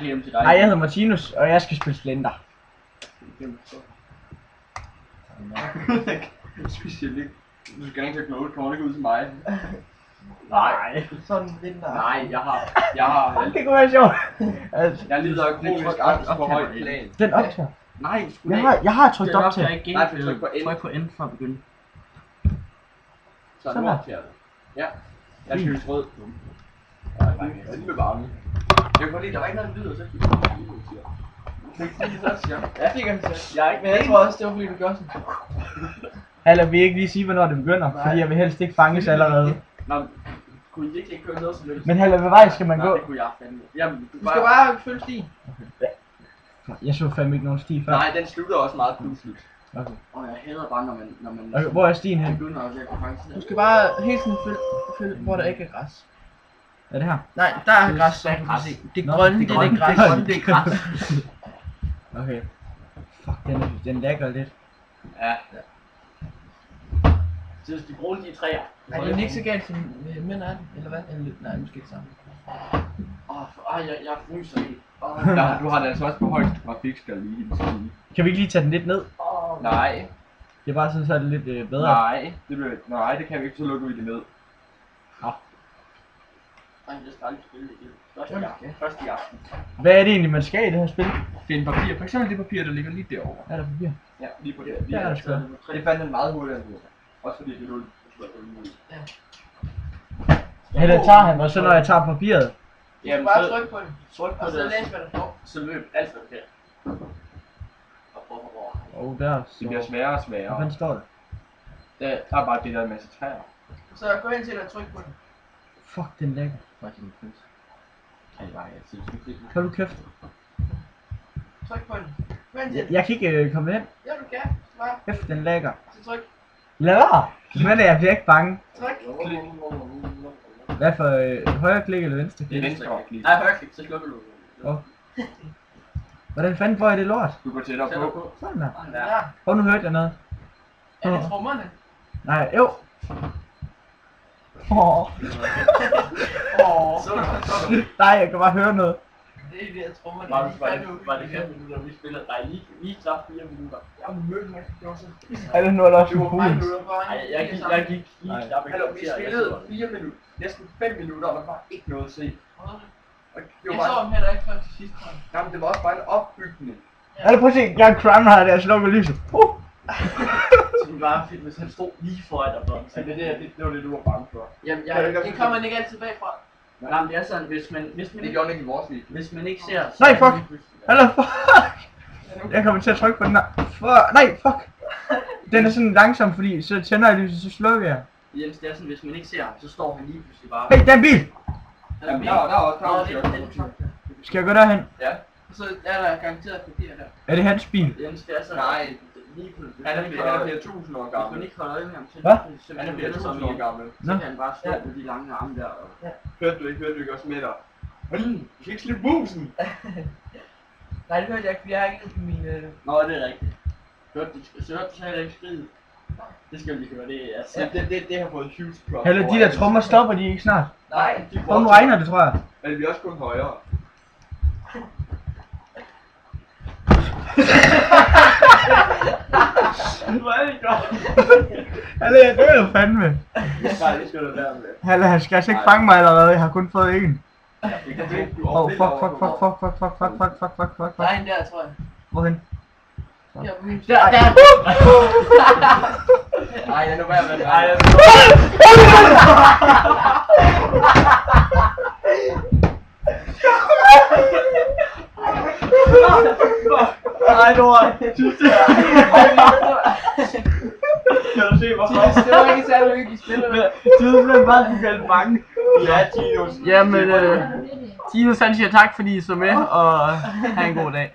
Hej, jeg hedder Martinus, og jeg skal spille Slender. Du skal ikke tage kommer ikke ud til mig. Nej. Sådan vinter. Nej, jeg har Det kunne være sjovt. jeg lider af kronisk angst på højt plan. Den optager. Nej, sgu Jeg har trykt op til. Nej, tryk på N. Tryk på N for at begynde. Så nu optager det. Ja. Jeg skal rød. Ja, det er bare nu. Jeg kan godt lide, der var ikke noget lyd, og så fik jeg lyd, siger. Jeg fik en sæt. Jeg er ikke Men jeg tror også, det var fordi du gjorde sådan. Eller vil I ikke lige sige, hvornår det begynder? Fordi jeg vil helst ikke fanges allerede. Nå, kunne I ikke køre noget som helst? Men Halle, hvad vej skal man Nej, gå? det kunne jeg fandme. Jamen, Du skal bare følge stien. Jeg så fandme ikke nogen sti før. Nej, den slutter også meget pludseligt. Okay. Og jeg hader bare, når man Okay, hvor er stien hen? begynder at være faktisk. Du skal bare hele tiden følge, hvor der ikke er græs. Er det her? Nej, der er græs, så kan du se. Det grønne, det er det græs. Det er græs. Okay. Fuck, den lægger lidt. Ja. Så hvis de bruger de træer. Er det ikke så galt som mænd er det? Eller hvad? Eller, nej, måske ikke sammen. Jeg fryser helt. Ja, du har det altså også på højeste grafik, skal jeg lige sige. Kan vi ikke lige tage den lidt ned? Nej. Det er bare sådan, så er det lidt bedre. Nej, det kan vi ikke, så lukker vi det ned. Nej, det skal aldrig spille det igen. Først i aften. Hvad er det egentlig, man skal i det her spil? Find papir, for eksempel det papir, der ligger lige derovre. Er der papir? Ja, lige på det. Der er der sgu. Det fandt den meget hurtigt, også fordi det er 0. Eller tager han, og så når jeg tager papiret. Du skal bare trykke på den. Tryk på Og så det, læs, hvad der står. så løb alt forkert. Der. Det bliver sværere og Hvad sværere. fanden står der? Der er bare det der en masse træer. Så gå hen til dig og tryk på den. Fuck, den lægger. Fucking pris. Ej, nej, jeg synes ikke. Kan du kæft? Tryk på den. Gå hen til den. Jeg kan ikke komme hen. Ja, du kan. Bare. Kæft, den lægger. Så tryk. Lad være! Men jeg bliver ikke bange. Tryk. Hvad for højre klik eller venstre Det er klik? venstre klik. Nej, højre klik, så slukker du. Åh. Hvordan fanden får jeg det lort? Du går tættere Sætter på. på. Sådan der. Ja. Og nu hørte jeg noget. Er det trommerne? Nej, jo. Åh. Nej, jeg kan bare høre noget. Det er de her trommerne. Var det 5 minutter, vi spillede? Nej, lige klart 4 minutter. Jeg mødte mig. Det var så pisse. Er det nu er der også Det en var fugl? 5 minutter. Nej, jeg gik lige knap Hallo, vi spillede 4 minutter. Næsten 5 minutter, og der var ikke noget at se. Og det Jeg var så bare... dem heller ikke før til sidst. Jamen, det var også bare en opbygning. Eller prøv at se, jeg er crime her, der slukker lyset. Så det var fedt, hvis han stod lige foran dig. Så det var det, du var bange for. Jamen, Det kommer man ikke altid bagfra. nej, men det er sådan, hvis man Det gjorde den ikke i vores video. hvis man ikke ser... Nej, fuck! Hallo, fuck! Jeg kommer til at trykke på den her. Fuck! Nej, fuck! Den er sådan langsom, fordi så tænder jeg lyset, så slukker jeg. Jens, det er sådan, hvis man ikke ser ham, så står han lige pludselig bare... Hey, der er en bil! Jamen, der var også Skal jeg gå derhen? Ja. Så er der garanteret papir der. Er det hans bil? Jens, det er sådan... Nej. Lige pludselig... Han er flere 1000 år Hvis man gammel. ikke holder øje med ham, så Hvad? Han er flere 1000 år gammel. så kan han bare stå med de lange arme der og... Hørte du ikke også med dig? Du skal ikke slippe musen! Nej, det hørte jeg ikke, for jeg har ikke mine... Nå, det er rigtigt. Hørte du så heller ikke skride? Det skal vi lige høre, det er... Altså, Det har fået huge props. Hallo, de der trommer stopper de ikke snart? Nej, de Og nu regner det, tror jeg. Men det bliver også kun højere. Hvor er det godt? Hallo, jeg dør jo fandme. Nej, det skal du være med. Hallo, han skal altså ikke fange mig allerede, jeg har kun fået en. Åh, Åh, fuck. der er en der, tror jeg. Hvorhen? Her på min... Der! Ej, jeg er nu værd med det. Ej, Ej, Nora. kan du se, hvorfor? Det var ikke særlig hyggeligt spil. Du er blevet bare helt bange. Ja, Tinus. Jamen, Tinus han siger tak, fordi I så med, og have en god dag.